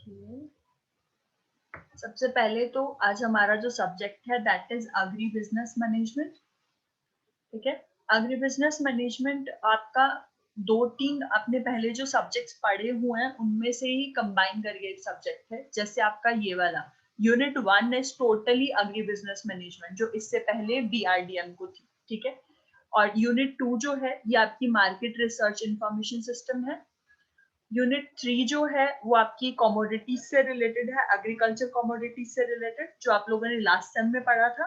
Okay. सबसे पहले तो आज हमारा जो सब्जेक्ट है that is agree business management. ठीक है, अग्री बिजनेस मैनेजमेंट आपका 2-3 आपने पहले जो सब्जेक्ट्स पढ़े हुए हैं उनमें से ही कंबाइन करके एक सब्जेक्ट है। जैसे आपका ये वाला unit 1 is totally agree business management, जो इससे पहले बीआरडीएम को थी। ठीक है, और यूनिट 2 जो है ये आपकी मार्केट रिसर्च इंफॉर्मेशन सिस्टम है। यूनिट 3 जो है वो आपकी कमोडिटीज से रिलेटेड है, एग्रीकल्चर कमोडिटीज से रिलेटेड, जो आप लोगों ने लास्ट सेम में पढ़ा था।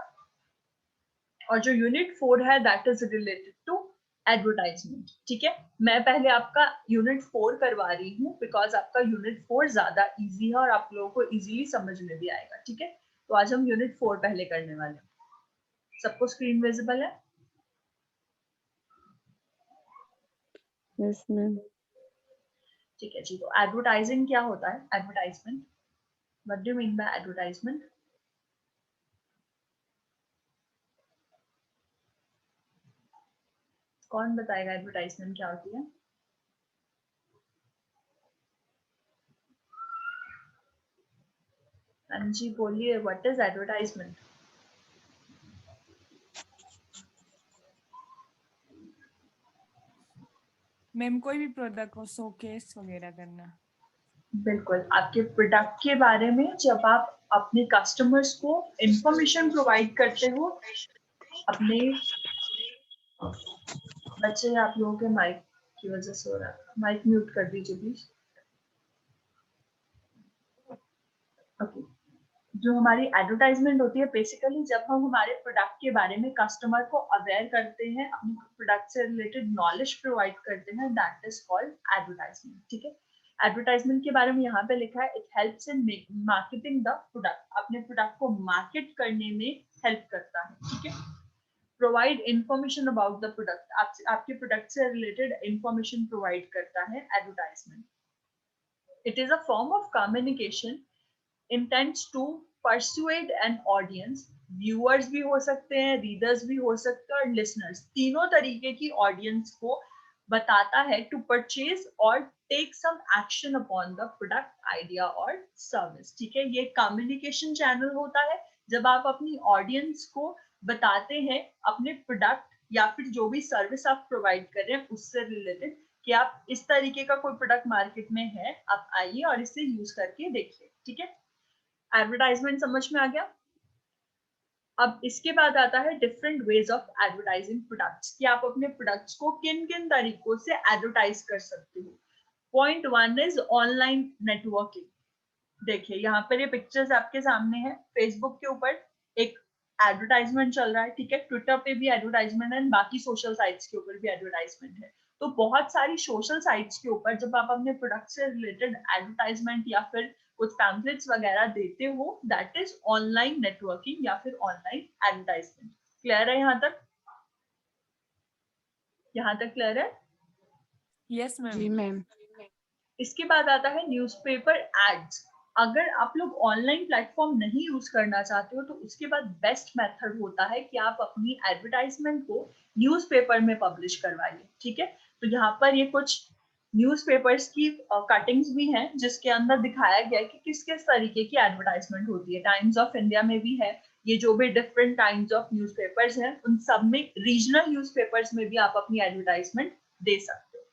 और जो यूनिट 4 है that is related to advertisement. ठीक है, मैं पहले आपका यूनिट 4 करवा रही हूँ बिकॉज आपका यूनिट 4 ज्यादा इजी है और आप लोगों को इजीली समझ में भी आएगा। ठीक है, तो आज हम यूनिट 4 पहले करने वाले हैं। सबको स्क्रीन विजिबल है? Yes ma'am. ठीक है जी, तो एडवर्टाइजिंग क्या होता है? Advertisement, what do you mean bye advertisement? कौन बताएगा एडवर्टाइजमेंट क्या होती है? हाँ जी बोलिए, व्हाट इज एडवर्टाइजमेंट? मैम कोई भी प्रोडक्ट को शोकेस वगैरह करना। बिल्कुल, आपके प्रोडक्ट के बारे में जब आप अपने कस्टमर्स को इंफॉर्मेशन प्रोवाइड करते हो। अपने बच्चे आप लोगों के माइक की वजह से हो रहा है, माइक म्यूट कर दीजिए प्लीज। ओके, जो हमारी एडवर्टाइजमेंट होती है बेसिकली जब हम हमारे प्रोडक्ट के बारे में कस्टमर को अवेयर करते हैं, अपने प्रोडक्ट से रिलेटेड नॉलेज प्रोवाइड करते हैं, दैट इज कॉल्ड एडवर्टाइजमेंट। ठीक है, एडवर्टाइजमेंट के बारे में यहाँ पे लिखा है, it helps in marketing the product, अपने प्रोडक्ट को मार्केट करने में हेल्प करता है। ठीक है, provide information about the product, आपके प्रोडक्ट से रिलेटेड इंफॉर्मेशन प्रोवाइड करता है advertisement. It is a form of communication intends to persuade an audience, viewers भी हो सकते हैं, readers भी हो सकते हैं और listeners, तीनों तरीके की audience को बताता है to purchase और take some action upon the product, idea और service। ठीक है, ये communication channel होता है जब आप अपनी audience को बताते हैं अपने प्रोडक्ट या फिर जो भी सर्विस आप प्रोवाइड कर रहे हैं उससे रिलेटेड कि आप इस तरीके का कोई प्रोडक्ट मार्केट में है, आप आइए और इसे यूज करके देखिए। ठीक है, एडवर्टाइजमेंट समझ में आ गया। अब इसके बाद आता है different ways of advertising products, कि आप अपने प्रोडक्ट्स को किन किन तरीकों से एडवर्टाइज कर सकते हो। Point 1 is online networking. देखिए यहाँ पर ये पिक्चर्स आपके सामने है, फेसबुक के ऊपर एक एडवर्टाइजमेंट चल रहा है। ठीक है, ट्विटर पे भी एडवर्टाइजमेंट है, बाकी सोशल साइट्स के ऊपर भी एडवर्टाइजमेंट है। तो बहुत सारी सोशल साइट्स के ऊपर जब आप अपने प्रोडक्ट से रिलेटेड एडवर्टाइजमेंट या फिर कुछ पैम्पलेट्स वगैरह देते हो, दैट इज ऑनलाइन नेटवर्किंग या फिर ऑनलाइन एडवर्टाइजमेंट। क्लियर है यहाँ तक? यहाँ तक क्लियर है? Yes ma'am. जी मैम। इसके बाद आता है न्यूज़पेपर एड्स। अगर आप लोग ऑनलाइन प्लेटफॉर्म नहीं यूज करना चाहते हो तो उसके बाद बेस्ट मेथड होता है कि आप अपनी एडवर्टाइजमेंट को न्यूज़पेपर में पब्लिश करवाइए। ठीक है, तो यहाँ पर ये कुछ न्यूज़पेपर्स की कटिंग्स भी हैं जिसके अंदर दिखाया गया है कि किस किस तरीके की एडवर्टाइजमेंट होती है। टाइम्स ऑफ इंडिया में भी है, ये जो भी डिफरेंट टाइम्स ऑफ न्यूज़पेपर्स हैं उन सब में, रीजनल न्यूज़पेपर्स में भी आप अपनी एडवर्टाइजमेंट दे सकते हो।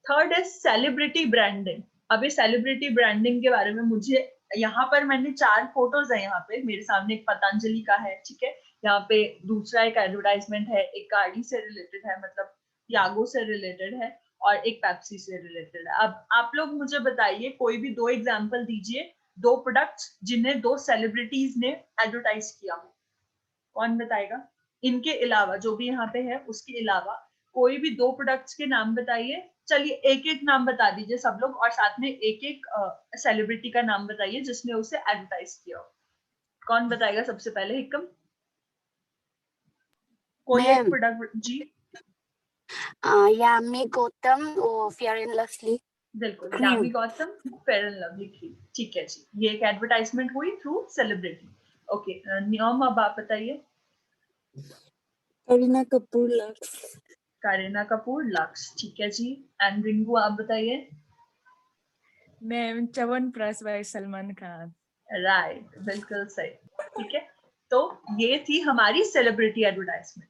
Third is celebrity branding. अभी सेलिब्रिटी ब्रांडिंग के बारे में मुझे यहाँ पर मैंने 4 फोटोज है यहाँ पे मेरे सामने। एक पतंजलि का है, ठीक है, यहाँ पे दूसरा एक एडवर्टाइजमेंट है, एक गाड़ी से रिलेटेड है, मतलब यागो से रिलेटेड है, और एक पेप्सी से रिलेटेड है। अब आप लोग मुझे बताइए, कोई भी 2 एग्जाम्पल दीजिए, 2 प्रोडक्ट्स जिन्हें 2 सेलिब्रिटीज ने एडवर्टाइज किया हो। कौन बताएगा? इनके अलावा जो भी यहाँ पे है उसके अलावा कोई भी 2 प्रोडक्ट्स के नाम बताइए। चलिए एक एक नाम बता दीजिए सब लोग, और साथ में एक एक सेलिब्रिटी का नाम बताइए जिसने उसे एडवर्टाइज किया हो। कौन बताएगा सबसे पहले? हिकम, कोई एक प्रोडक्ट जी। यामी गौतम और फेयर एंड लवली। बिल्कुल, Yami Gautam, fair and lovely cream. ठीक है जी, ये एक एडवर्टाइजमेंट हुई थ्रू सेलिब्रिटी। ओके, नियम अब आप बताइए। करीना कपूर लक्स। करीना कपूर लक्स, ठीक है जी। एंड रिंकू आप बताइए। Ma'am Chyawanprash by Salman Khan. Right, बिल्कुल सही। ठीक है, तो ये थी हमारी सेलिब्रिटी एडवर्टाइजमेंट।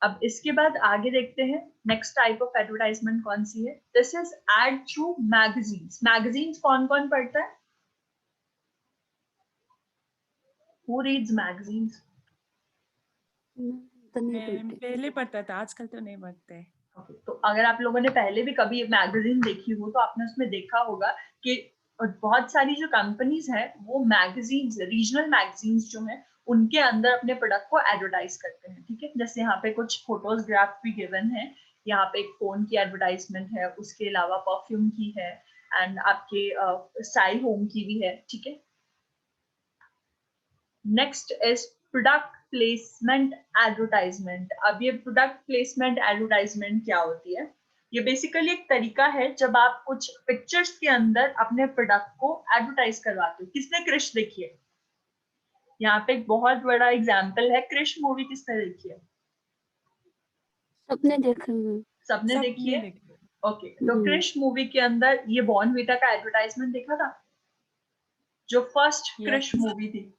अब इसके बाद आगे देखते हैं नेक्स्ट टाइप ऑफ एडवर्टाइजमेंट कौन सी है। This is ad through magazines. Magazines कौन कौन पढ़ता है? Who reads magazines? तो नहीं मैम पढ़ते। पहले पढ़ता था, आजकल तो नहीं पढ़ते। तो अगर आप लोगों ने पहले भी कभी मैगजीन देखी हो तो आपने उसमें देखा होगा कि बहुत सारी जो कंपनीज हैं वो मैगजीन्स, रीजनल मैगजीन्स जो हैं उनके अंदर अपने प्रोडक्ट को एडवर्टाइज करते हैं। ठीक है, जैसे यहाँ पे कुछ फोटोग्राफ भी गिवन है। यहाँ पे एक फोन की एडवर्टाइजमेंट है, उसके अलावा परफ्यूम की है, एंड आपके स्टाइल होम की भी है। ठीक है, next is product placement advertisement. अब ये प्रोडक्ट प्लेसमेंट एडवर्टाइजमेंट क्या होती है? ये बेसिकली एक तरीका है जब आप कुछ पिक्चर्स के अंदर अपने प्रोडक्ट को एडवर्टाइज करवाते हो। किसने क्रिश देखी है? यहाँ पे एक बहुत बड़ा एग्जाम्पल है, क्रिश मूवी किसने देखी है? सबने देखा है। सबने देखी है। देखे। ओके, तो क्रिश मूवी के अंदर ये बॉर्नवीटा का एडवर्टाइजमेंट देखा था, जो फर्स्ट क्रिश यस मूवी थी,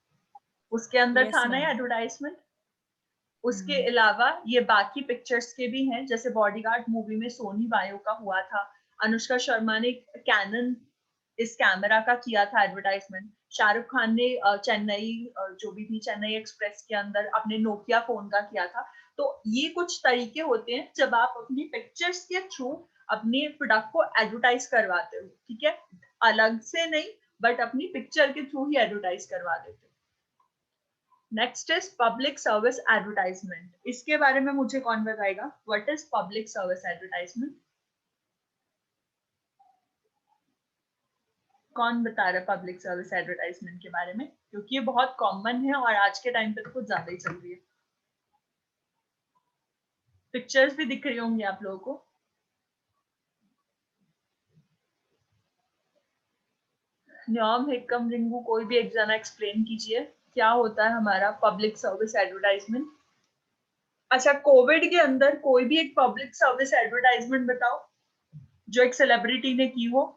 उसके अंदर यस था ना मैम। एडवर्टाइजमेंट। उसके अलावा ये बाकी पिक्चर्स के भी हैं, जैसे बॉडीगार्ड मूवी में सोनी बायो का हुआ था। अनुष्का शर्मा ने कैनन इस कैमरा का किया था एडवर्टाइजमेंट। शाहरुख खान ने चेन्नई जो भी थी चेन्नई एक्सप्रेस के अंदर अपने नोकिया फोन का किया था। तो ये कुछ तरीके होते हैं जब आप अपनी पिक्चर्स के थ्रू अपने प्रोडक्ट को एडवर्टाइज करवाते हो। ठीक है, अलग से नहीं, बट अपनी पिक्चर के थ्रू ही एडवर्टाइज करवा देते हो। Next is public service advertisement. इसके बारे में मुझे कौन बताएगा? What is public service advertisement? कौन बता रहा है पब्लिक सर्विस एडवर्टाइजमेंट के बारे में? क्योंकि ये बहुत कॉमन है और आज के टाइम पे तो कुछ ज्यादा ही चल रही है। पिक्चर्स भी दिख रही होंगी आप लोगों को। न्याम, हिक्कम, रिंगू, कोई भी एक जना एक्सप्लेन कीजिए क्या होता है हमारा पब्लिक सर्विस एडवर्टाइजमेंट। अच्छा, कोविड के अंदर कोई भी एक पब्लिक सर्विस एडवर्टाइजमेंट बताओ जो एक सेलिब्रिटी ने की हो।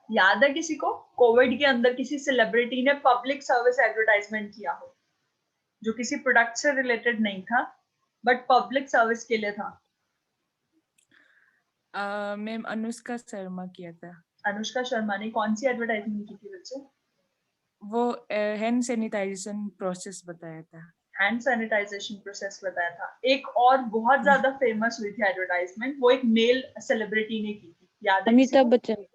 याद है किसी को? कोविड के अंदर किसी सेलिब्रिटी ने पब्लिक सर्विस एडवर्टाइजमेंट किया हो जो किसी प्रोडक्ट से रिलेटेड नहीं था बट पब्लिक सर्विस के लिए था। मैम अनुष्का शर्मा किया था। अनुष्का शर्मा ने कौन सी एडवर्टाइजमेंट की थी बच्चे? वो हैंड सैनिटाइजेशन प्रोसेस बताया था। हैंड सैनिटाइजेशन प्रोसेस बताया था। एक और बहुत ज्यादा फेमस हुई थी एडवर्टाइजमेंट, वो एक मेल सेलिब्रिटी ने की थी। याद है किसी अमिताभ को? बच्चन।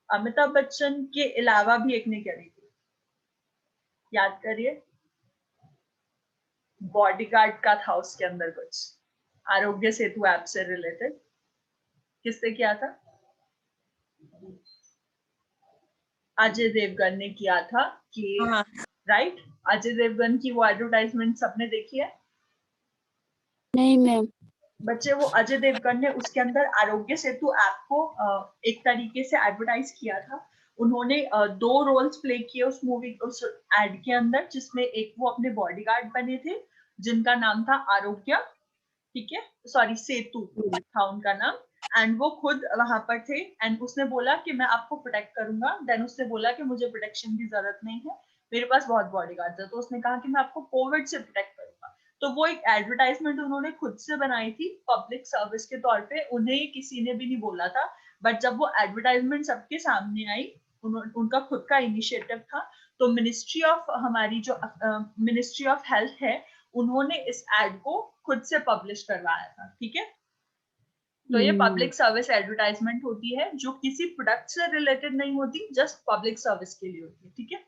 अमिताभ बच्चन के अलावा भी एक ने करी थी, याद करिए। बॉडीगार्ड का था उसके अंदर कुछ, आरोग्य सेतु ऐप से रिलेटेड। किससे किया था? अजय देवगन ने किया था कि हाँ राइट। अजय देवगन की वो एडवर्टाइजमेंट सबने देखी है? नहीं मैम। बच्चे, वो अजय देवगन ने उसके अंदर आरोग्य सेतु ऐप को एक तरीके से एडवर्टाइज किया था। उन्होंने दो रोल्स प्ले किए उस मूवी उस एड के अंदर, जिसमें एक वो अपने बॉडीगार्ड बने थे जिनका नाम था आरोग्य, ठीक है, सॉरी सेतु था उनका नाम। एंड वो खुद वहां पर थे एंड उसने बोला कि मैं आपको प्रोटेक्ट करूंगा। देन उसने बोला कि मुझे प्रोटेक्शन की जरूरत नहीं है, मेरे पास बहुत बॉडीगार्ड्स है। तो उसने कहा कि मैं आपको कोविड से प्रोटेक्ट करूंगा। तो वो एक एडवर्टाइजमेंट उन्होंने खुद से बनाई थी पब्लिक सर्विस के तौर पे, उन्हें किसी ने भी नहीं बोला था। बट जब वो एडवर्टाइजमेंट सबके सामने आई, उनका खुद का इनिशिएटिव था, तो मिनिस्ट्री ऑफ हमारी जो मिनिस्ट्री ऑफ हेल्थ है, उन्होंने इस एड को खुद से पब्लिश करवाया था। ठीक है, तो ये पब्लिक सर्विस एडवर्टाइजमेंट होती है जो किसी प्रोडक्ट से रिलेटेड नहीं होती, जस्ट पब्लिक सर्विस के लिए होती है। ठीक है,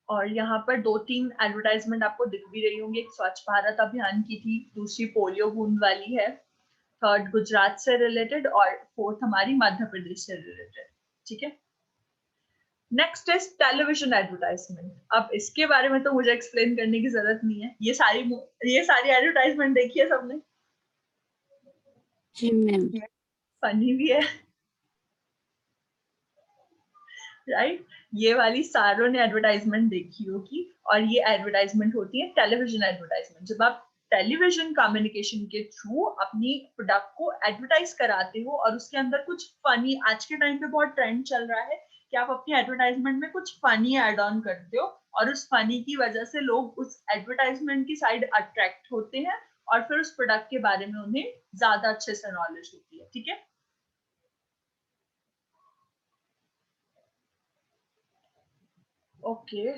और यहाँ पर दो तीन एडवर्टाइजमेंट आपको दिख भी रही होंगी। एक स्वच्छ भारत अभियान की थी, दूसरी पोलियो बूंद वाली है, थर्ड गुजरात से रिलेटेड, और फोर्थ हमारी मध्य प्रदेश से रिलेटेड। ठीक है, नेक्स्ट इज टेलीविजन एडवर्टाइजमेंट। अब इसके बारे में तो मुझे एक्सप्लेन करने की जरूरत नहीं है, ये सारी एडवर्टाइजमेंट देखी है सबने। जी मैम। फनी भी है, राइट। ये वाली सारों ने एडवर्टाइजमेंट देखी होगी, और ये एडवर्टाइजमेंट होती है टेलीविजन एडवर्टाइजमेंट। जब आप टेलीविजन कम्युनिकेशन के थ्रू अपनी प्रोडक्ट को एडवर्टाइज कराते हो और उसके अंदर कुछ फनी, आज के टाइम पे बहुत ट्रेंड चल रहा है कि आप अपनी एडवर्टाइजमेंट में कुछ फनी एड ऑन करते हो और उस फनी की वजह से लोग उस एडवर्टाइजमेंट की साइड अट्रैक्ट होते हैं और फिर उस प्रोडक्ट के बारे में उन्हें ज्यादा अच्छे से नॉलेज होती है। ठीक है, ओके।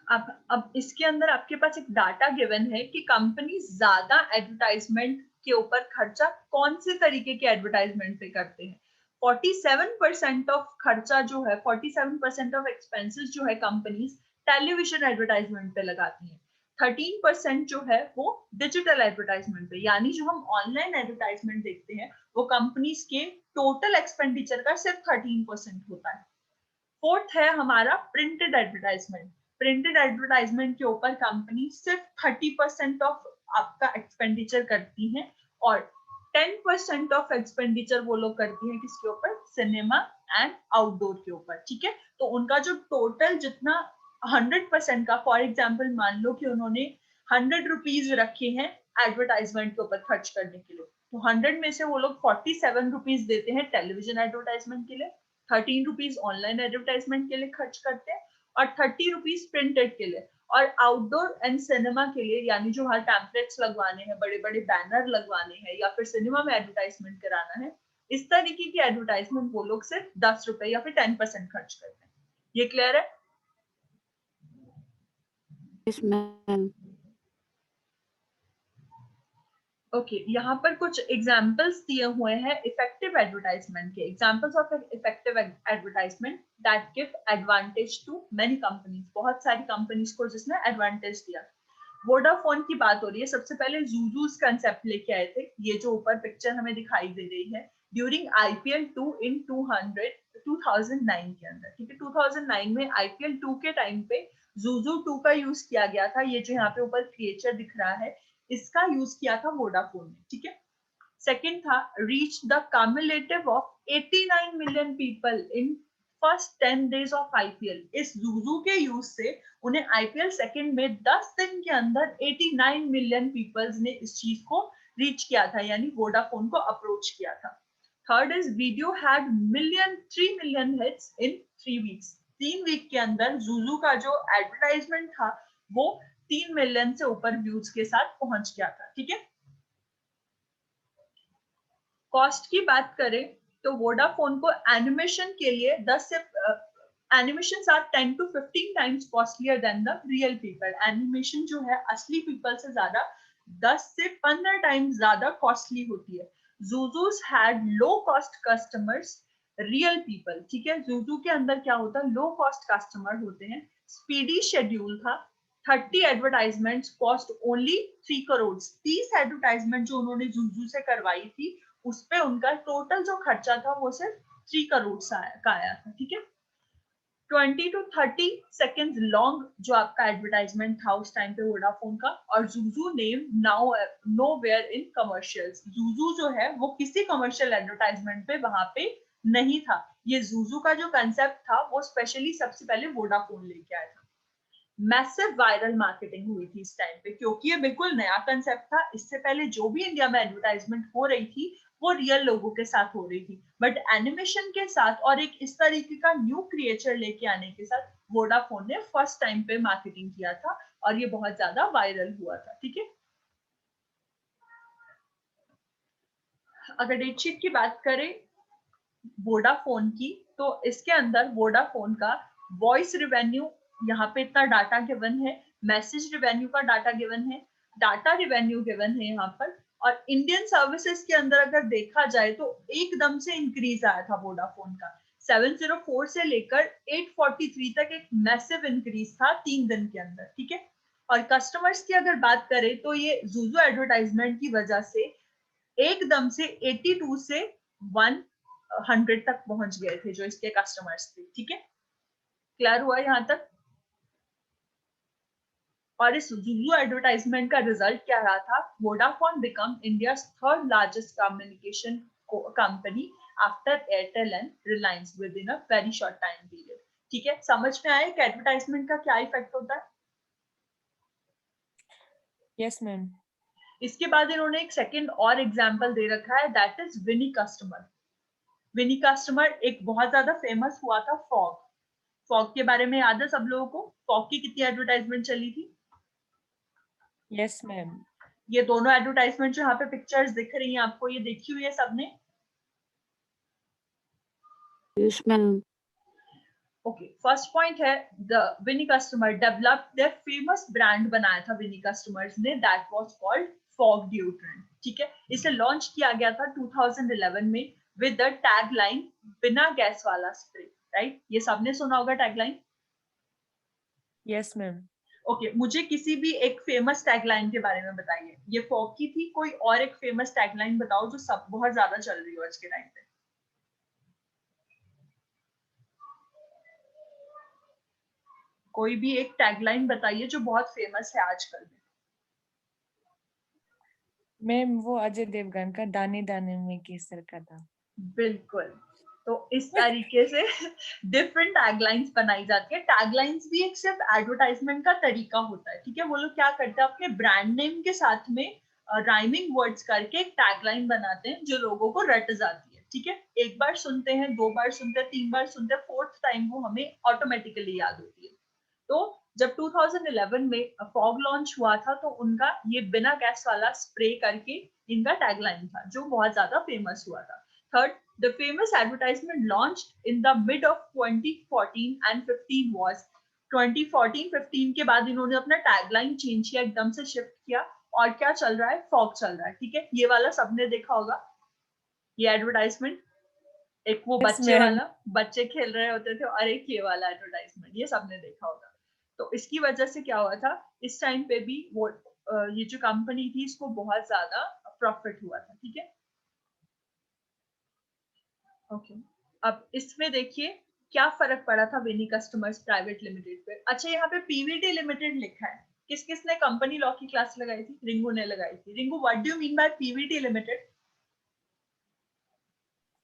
अब इसके अंदर आपके पास एक डाटा गिवन है कि कंपनी ज्यादा एडवर्टाइजमेंट के ऊपर खर्चा कौन से तरीके के एडवर्टाइजमेंट पे करते हैं। 47% ऑफ खर्चा जो है, 47% ऑफ एक्सपेंसेस जो है कंपनीज टेलीविजन एडवर्टाइजमेंट पे लगाती हैं। 13% जो है वो डिजिटल एडवर्टाइजमेंट पे, यानी जो हम ऑनलाइन एडवर्टाइजमेंट देखते हैं वो कंपनीज के टोटल एक्सपेंडिचर का सिर्फ 13% होता है। फोर्थ है हमारा प्रिंटेड एडवर्टाइजमेंट। प्रिंटेड एडवर्टाइजमेंट के ऊपर कंपनी सिर्फ 30% ऑफ आपका एक्सपेंडिचर करती है और 10% ऑफ एक्सपेंडिचर वो लोग करती है किसके ऊपर, सिनेमा एंड आउटडोर के ऊपर। ठीक है, तो उनका जो टोटल जितना 100% का, फॉर एग्जाम्पल मान लो कि उन्होंने 100 रुपीज रखे हैं एडवर्टाइजमेंट के ऊपर खर्च करने के लिए, तो 100 में से वो लोग 47 रुपीज देते हैं टेलीविजन एडवर्टाइजमेंट के लिए, 13 रुपीज ऑनलाइन एडवर्टाइजमेंट के लिए खर्च करते हैं और 30 रुपीज प्रिंटेड के लिए। और आउटडोर एंड सिनेमा के लिए, यानी जो वहां पैम्पलेट्स लगवाने हैं, बड़े बड़े बैनर लगवाने हैं या फिर सिनेमा में एडवर्टाइजमेंट कराना है, इस तरीके की एडवर्टाइजमेंट वो लोग सिर्फ 10 रुपए या फिर 10% खर्च करते हैं। ये क्लियर है? Yes ma'am. ओके, यहाँ पर कुछ एग्जाम्पल्स दिए हुए हैं इफेक्टिव एडवर्टाइजमेंट के। Examples of effective advertisement that give advantage to many companies, बहुत सारी कंपनीज को जिसने एडवांटेज दिया। वोडाफोन की बात हो रही है। सबसे पहले जूजूस कंसेप्ट लेके आए थे, ये जो ऊपर पिक्चर हमें दिखाई दे रही है, ड्यूरिंग IPL 2 इन 2009 के अंदर। ठीक है, 2009 में IPL 2 के टाइम पे जूजू 2 का यूज किया गया था। ये जो यहाँ पे ऊपर क्रिएचर दिख रहा है, इसका यूज किया था वोडाफोन ने। ठीक है, सेकंड था reach the cumulative of 89 million people in first 10 days of IPL। इस जूजू के यूज से उन्हें IPL सेकंड में 10 दिन के अंदर 89 मिलियन पीपल्स ने इस चीज को रीच किया था, यानी वोडाफोन को अप्रोच किया था। Third is video had 3 million hits in 3 weeks. 3 week के अंदर जूजू का जो एडवर्टाइजमेंट था वो 3 मिलियन से ऊपर व्यूज के साथ पहुंच गया था। ठीक है, कॉस्ट की बात करें तो वोडाफोन को एनिमेशन के लिए 10 से animation are 10 to 15 times costlier than the real people. Animation जो है असली पीपल से ज्यादा 10 से 15 टाइम्स ज्यादा कॉस्टली होती है। Zoozoos had low cost customers real people. ठीक है, जूजू के अंदर क्या होता है, लो कॉस्ट कस्टमर होते हैं। स्पीडी शेड्यूल था। 30 advertisement cost only 3 crore. 30 advertisement जो उन्होंने जूजू से करवाई थी उस पे उनका टोटल जो खर्चा था वो सिर्फ 3 करोड़ का आया था। ठीक है, 20 to 30 सेकेंड लॉन्ग जो आपका एडवर्टाइजमेंट था उस टाइम पे वोडाफोन का। और Juju name now nowhere in commercials. Juju जो है वो किसी कमर्शियल एडवर्टाइजमेंट पे वहां पे नहीं था। ये जूजू का जो कंसेप्ट था वो स्पेशली सबसे पहले वोडाफोन लेके आया था। मैसिव वायरल मार्केटिंग हुई थी इस टाइम पे, क्योंकि ये बिल्कुल नया कंसेप्ट था। इससे पहले जो भी इंडिया में एडवर्टाइजमेंट हो रही थी वो रियल लोगों के साथ हो रही थी, बट एनिमेशन के साथ और एक इस तरीके का न्यू क्रिएचर लेके आने के साथ वोडाफोन ने फर्स्ट टाइम पे मार्केटिंग किया था और ये बहुत ज्यादा वायरल हुआ था। ठीक है, अगर डेटशीट की बात करें वोडाफोन की, तो इसके अंदर वोडाफोन का वॉइस रिवेन्यू, यहाँ पे इतना डाटा गिवन है, मैसेज रिवेन्यू का डाटा गिवन है, डाटा रिवेन्यू गिवन है यहाँ पर। और इंडियन सर्विसेज के अंदर अगर देखा जाए तो एकदम से इंक्रीज आया था वोडाफोन का। 704 से लेकर 843 तक एक मैसिव इंक्रीज था 3 दिन के अंदर। ठीक है, और कस्टमर्स की अगर बात करें तो ये जूजू एडवर्टाइजमेंट की वजह से एकदम से 82 से 100 तक पहुंच गए थे जो इसके कस्टमर्स थे। ठीक है, क्लियर हुआ यहाँ तक? और इस जूजू एडवर्टाइजमेंट का रिजल्ट क्या रहा था, Vodafone become India third largest communication company after Airtel and Reliance with in a very short time period. ठीक है, समझ में आया कि एडवर्टाइजमेंट का क्या इफेक्ट होता है? Yes ma'am. इसके बाद इन्होंने एक सेकंड और एग्जांपल दे रखा है, that is Vini customer. Vini customer एक बहुत ज्यादा फेमस हुआ था फॉग। फॉग के बारे में याद है सब लोगों को? फॉग की कितनी एडवर्टाइजमेंट चली थी? Yes ma'am. ये दोनों एडवर्टाइजमेंट जो यहाँ पे पिक्चर्स दिख रही हैं आपको, ये देखी हुई है सबने? Yes, ma'am. Okay, first point है the Vini customer developed their famous brand बनाया था विनी कस्टमर्स ने, that was called Fogg deodorant. ठीक है, इसे लॉन्च किया गया था 2011 में विद द टैगलाइन बिना गैस वाला स्प्रे। राइट, ये सबने सुना होगा टैगलाइन। Yes ma'am. ओके, मुझे किसी भी एक फेमस टैगलाइन के बारे में बताइए। ये फॉग की थी, कोई और एक फेमस टैगलाइन बताओ जो सब बहुत ज्यादा चल रही हो आज के टाइम पे। कोई भी एक टैगलाइन बताइए जो बहुत फेमस है आजकल में। मैम वो अजय देवगन का दाने दाने में केसर का दाम। बिल्कुल, तो इस तरीके से डिफरेंट टैगलाइंस बनाई जाती है। टैगलाइंस भी एक सिर्फ एडवर्टाइजमेंट का तरीका होता है। ठीक है, वो लोग क्या करते हैं, अपने ब्रांड नेम के साथ में राइमिंग वर्ड्स करके एक टैगलाइन बनाते हैं जो लोगों को रट जाती है। ठीक है, एक बार सुनते हैं, दो बार सुनते हैं, तीन बार सुनते हैं, फोर्थ टाइम वो हमें ऑटोमेटिकली याद होती है। तो जब 2011 में फॉग लॉन्च हुआ था तो उनका ये बिना गैस वाला स्प्रे करके इनका टैगलाइन था जो बहुत ज्यादा फेमस हुआ था। Third, the famous advertisement launched in the mid of 2014 and 15 was 2014-15 के बाद इन्होंने अपना टैगलाइन चेंज किया, एकदम से शिफ्ट किया, और क्या चल रहा है, फॉग चल रहा है। ठीक है, ये वाला सबने देखा होगा, ये एडवर्टाइजमेंट। एक वो Yes, बच्चे ma'am. वाला, बच्चे खेल रहे होते थे, और एक ये वाला एडवर्टाइजमेंट, ये सबने देखा होगा। तो इसकी वजह से क्या हुआ था, इस टाइम पे भी वो ये जो कंपनी थी इसको बहुत ज्यादा प्रॉफिट हुआ था। ठीक है, ओके, अब इसमें देखिए क्या फर्क पड़ा था विनी कस्टमर्स प्राइवेट लिमिटेड पे। अच्छा, यहाँ पे पीवीटी लिमिटेड लिखा है, किस किसने कंपनी लॉ की क्लास लगाई थी? रिंगू ने लगाई थी। Ringu, what do you mean by PVT limited?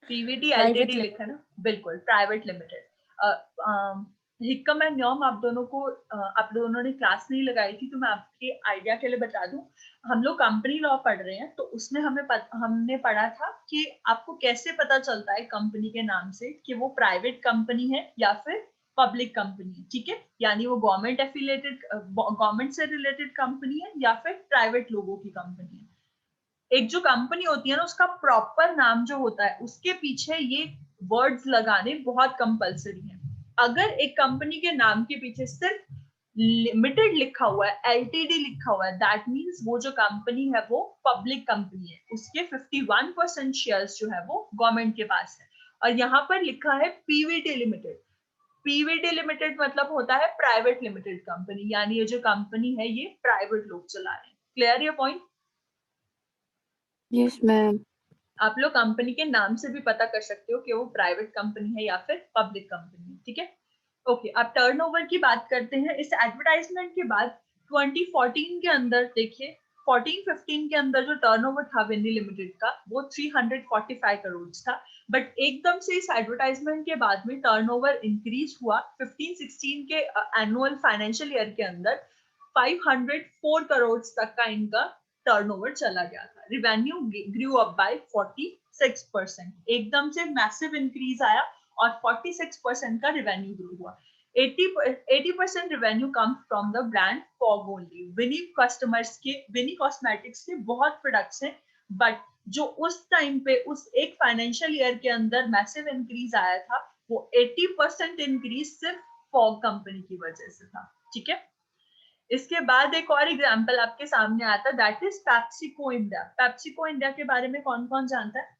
PVT LTD लिखा है ना, बिल्कुल, private limited. Hikkam and Nyom आप दोनों को आप दोनों ने क्लास नहीं लगाई थी, तो मैं आपके आइडिया के लिए बता दूं, हम लोग कंपनी लॉ पढ़ रहे हैं, तो उसमें हमने पढ़ा था कि आपको कैसे पता चलता है कंपनी के नाम से कि वो प्राइवेट कंपनी है या फिर पब्लिक कंपनी है। ठीक है, यानी वो गवर्नमेंट एफिलिएटेड, गवर्नमेंट से रिलेटेड कंपनी है या फिर प्राइवेट लोगों की कंपनी है। एक जो कंपनी होती है ना, उसका प्रॉपर नाम जो होता है उसके पीछे ये वर्ड्स लगाने बहुत कंपलसरी है। अगर एक कंपनी के नाम के पीछे सिर्फ लिमिटेड लिखा हुआ है, एलटीडी लिखा हुआ है, दैट मींस वो जो कंपनी है वो पब्लिक कंपनी है, उसके 51% शेयर्स जो है वो गवर्नमेंट के पास है। और यहाँ पर लिखा है पीवीटी लिमिटेड। पीवीटी लिमिटेड मतलब होता है प्राइवेट लिमिटेड कंपनी, यानी ये जो कंपनी है ये प्राइवेट लोग चला रहे हैं। क्लियर ये पॉइंट? Yes, ma'am. आप लोग कंपनी के नाम से भी पता कर सकते हो कि वो प्राइवेट कंपनी है या फिर पब्लिक कंपनी है। ठीक है, ओके, अब टर्नओवर की बात करते हैं। इस एडवर्टाइजमेंट के बाद 2014 के अंदर देखिए, 14-15 के अंदर जो टर्नओवर था विनी लिमिटेड का वो 345 करोड़ था। बट एकदम से इस एडवर्टाइजमेंट के बाद में टर्नओवर इंक्रीज हुआ। 15-16 के एनुअल फाइनेंशियल ईयर के अंदर 504 करोड़ तक का इनका टर्नओवर चला गया था। रिवेन्यू ग्रू अप बाय 46%, एकदम से मैसिव इंक्रीज आया और 46% का रिवेन्यू ग्रो हुआ। 80% revenue come from the brand Fogg only. Vini customers के, विनी कॉस्मेटिक्स के बहुत प्रोडक्ट्स हैं, बट जो उस टाइम पे उस एक फाइनेंशियल ईयर के अंदर मैसिव इंक्रीज आया था वो 80% इंक्रीज सिर्फ फॉग कंपनी की वजह से था। ठीक है, इसके बाद एक और एग्जांपल आपके सामने आता है, that is PepsiCo India. PepsiCo India के बारे में कौन कौन जानता है?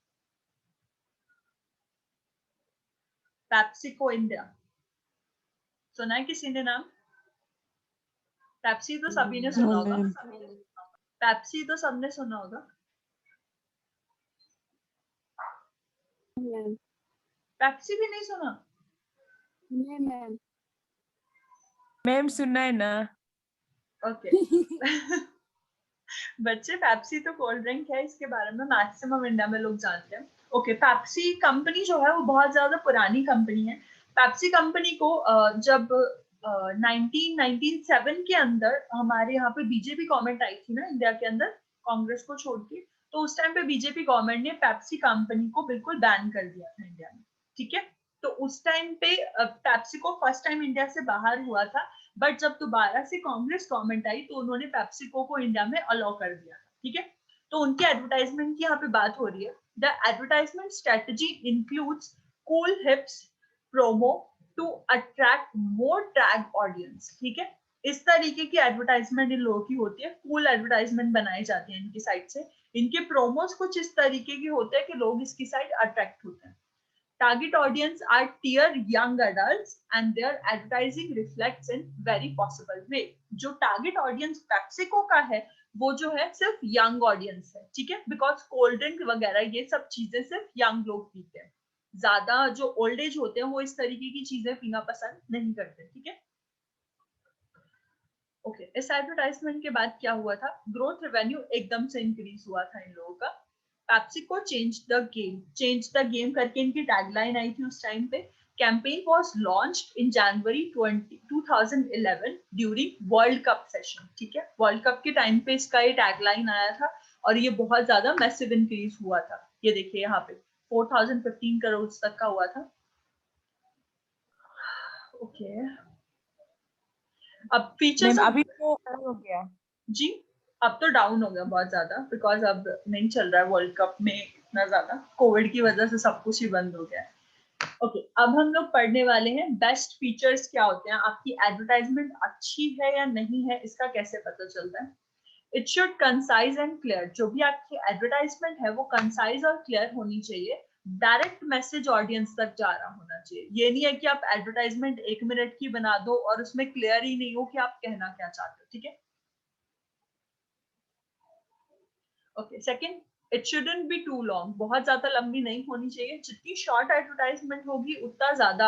पेप्सिको इंडिया सुना है किसी ने नाम? पेप्सी तो सभी ने सुना हाँ होगा, मैम। पेप्सी तो सबने सुना होगा। Ma'am. पेप्सी भी नहीं सुना? नहीं मैम। मैम सुना है ना? ओके बच्चे, पेप्सी तो कोल्ड ड्रिंक है, इसके बारे में मैक्सिमम इंडिया में लोग जानते हैं। ओके, पेप्सी कंपनी जो है वो बहुत ज्यादा पुरानी कंपनी है। पेप्सी कंपनी को जब 1997 के अंदर हमारे यहाँ पे बीजेपी गवर्नमेंट आई थी ना इंडिया के अंदर, कांग्रेस को छोड़ के, तो उस टाइम पे बीजेपी गवर्नमेंट ने पेप्सी कंपनी को बिल्कुल बैन कर दिया था इंडिया में, ठीक है। तो उस टाइम पे पेप्सी को फर्स्ट टाइम इंडिया से बाहर हुआ था, बट जब दोबारा से कांग्रेस गवर्नमेंट आई तो उन्होंने पेप्सिको को इंडिया में अलाउ कर दिया, ठीक है। तो उनके एडवर्टाइजमेंट की यहाँ पे बात हो रही है। The advertisement strategy includes cool hips promo to attract more tag audience, ठीक है। इस तरीके की एडवर्टाइजमेंट इन लोगों की होती है, कूल एडवर्टाइजमेंट बनाई जाती है इनकी साइड से। इनके प्रोमोस कुछ इस तरीके के होते हैं कि लोग इसकी साइड अट्रैक्ट होते हैं। Target audience are tier young adults and their advertising reflects in very possible way. जो target audience PepsiCo का है वो जो है सिर्फ young audience है, ठीक है, because cold drink वगैरह ये सब चीजें सिर्फ young लोग पीते हैं, ज्यादा जो old age होते हैं वो इस तरीके की चीजें पीना पसंद नहीं करते, ठीक है। ओके, इस एडवर्टाइजमेंट के बाद क्या हुआ था, ग्रोथ रेवेन्यू एकदम से इंक्रीज हुआ था इन लोगों का। पेप्सिको चेंज द गेम करके इनकी टैगलाइन आई थी उस टाइम पे। Campaign was launched in January 2011 during world cup session, ठीक है। वर्ल्ड कप के टाइम पे इसका ये टैगलाइन आया था और ये बहुत ज्यादा मैसिव इंक्रीज हुआ था। ये देखिए यहाँ पे 4015 करोड़ तक का हुआ था। ओके, अब फीचर्स अभी तो हो गया जी, अब तो डाउन हो गया बहुत ज्यादा, बिकॉज अब नहीं चल रहा है वर्ल्ड कप में इतना ज्यादा, कोविड की वजह से सब कुछ ही बंद हो गया है। ओके, अब हम लोग पढ़ने वाले हैं बेस्ट फीचर्स क्या होते हैं, आपकी एडवर्टाइजमेंट अच्छी है या नहीं है इसका कैसे पता चलता है। It should concise and clear, जो भी आपकी एडवर्टाइजमेंट है वो कंसाइज और क्लियर होनी चाहिए, डायरेक्ट मैसेज ऑडियंस तक जा रहा होना चाहिए। ये नहीं है कि आप एडवर्टाइजमेंट 1 मिनट की बना दो और उसमें क्लियर ही नहीं हो कि आप कहना क्या चाहते हो, ठीक है। Okay, second, it shouldn't be too long, बहुत ज्यादा लंबी नहीं होनी चाहिए। जितनी शॉर्ट एडवर्टाइजमेंट होगी उतना ज्यादा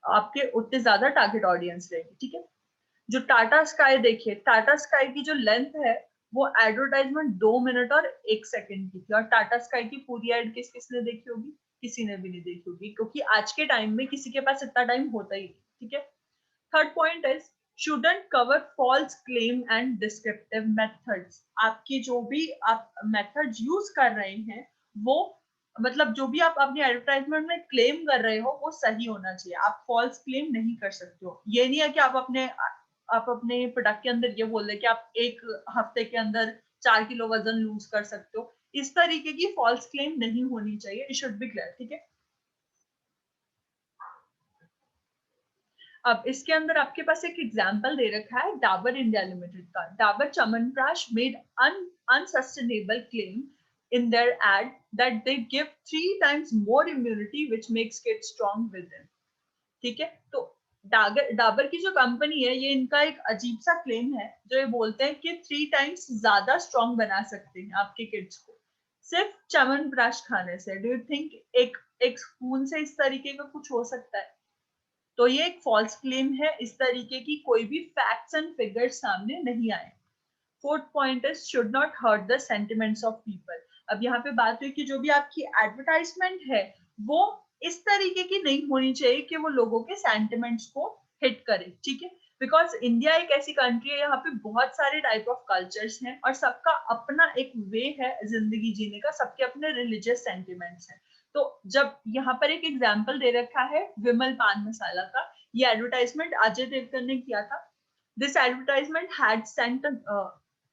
आपके उतने ज्यादा टारगेट ऑडियंस रहेगी, ठीक है। जो टाटा स्काई देखिए, टाटा स्काई की जो लेंथ है वो एडवर्टाइजमेंट 2 मिनट और 1 सेकंड की थी, और टाटा स्काई की पूरी एड किसने देखी होगी, किसी ने भी नहीं देखी होगी, क्योंकि आज के टाइम में किसी के पास इतना टाइम होता ही नहीं, ठीक है। Third point is shouldn't cover false claim and descriptive methods. आपकी जो भी आप methods यूज कर रहे हैं वो मतलब जो भी आप अपनी एडवर्टाइजमेंट में क्लेम कर रहे हो वो सही होना चाहिए। आप फॉल्स क्लेम नहीं कर सकते हो। ये नहीं है कि आप अपने प्रोडक्ट के अंदर ये बोल रहे कि आप 1 हफ्ते के अंदर 4 किलो वजन लूज कर सकते हो। इस तरीके की फॉल्स क्लेम नहीं होनी चाहिए। इट शुड बी क्लियर, ठीक है। अब इसके अंदर आपके पास एक एग्जांपल दे रखा है डाबर इंडिया लिमिटेड का। Dabur chyawanprash made unsustainable claim in their ad that they give 3 times more immunity which makes kids strong within, ठीक है। तो डाबर की जो कंपनी है ये इनका एक अजीब सा क्लेम है जो ये बोलते हैं कि 3 टाइम्स ज्यादा स्ट्रॉन्ग बना सकते हैं आपके किड्स को सिर्फ च्यवनप्राश खाने से। डू यू थिंक एक स्पून से इस तरीके का कुछ हो सकता है? तो ये एक फॉल्स क्लेम है। इस तरीके की कोई भी फैक्ट्स एंड फिगर्स सामने नहीं आए। Fourth point is should not hurt the sentiments of people. अब यहाँ पे बात हुई कि जो भी आपकी एडवर्टाइजमेंट है वो इस तरीके की नहीं होनी चाहिए कि वो लोगों के सेंटिमेंट्स को हिट करे, ठीक है। बिकॉज इंडिया एक ऐसी कंट्री है, यहाँ पे बहुत सारे टाइप ऑफ कल्चर्स हैं और सबका अपना एक वे है जिंदगी जीने का, सबके अपने रिलीजियस सेंटिमेंट्स हैं। तो जब यहाँ पर एक एग्जाम्पल दे रखा है विमल पान मसाला का, ये एडवर्टाइजमेंट अजय देवगन ने किया था। This advertisement had sent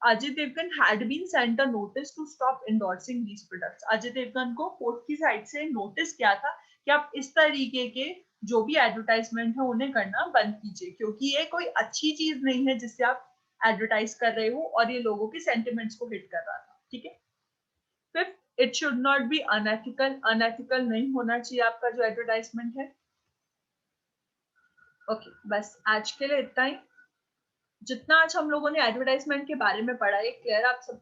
Ajay Devgan had been sent a notice to stop endorsing these products. Ajay Devgan को कोर्ट की साइड से नोटिस किया था कि आप इस तरीके के जो भी एडवर्टाइजमेंट है उन्हें करना बंद कीजिए, क्योंकि ये कोई अच्छी चीज नहीं है जिससे आप एडवर्टाइज कर रहे हो और ये लोगों के सेंटिमेंट्स को हिट कर रहा था, ठीक है। Fifth, it should not be unethical. Unethical नहीं होना चाहिए आपका जो एडवर्टाइजमेंट है। ओके, बस आज के लिए इतना ही। जितना आज हम लोगों ने एडवर्टाइजमेंट के बारे में पढ़ा है क्लियर आप सब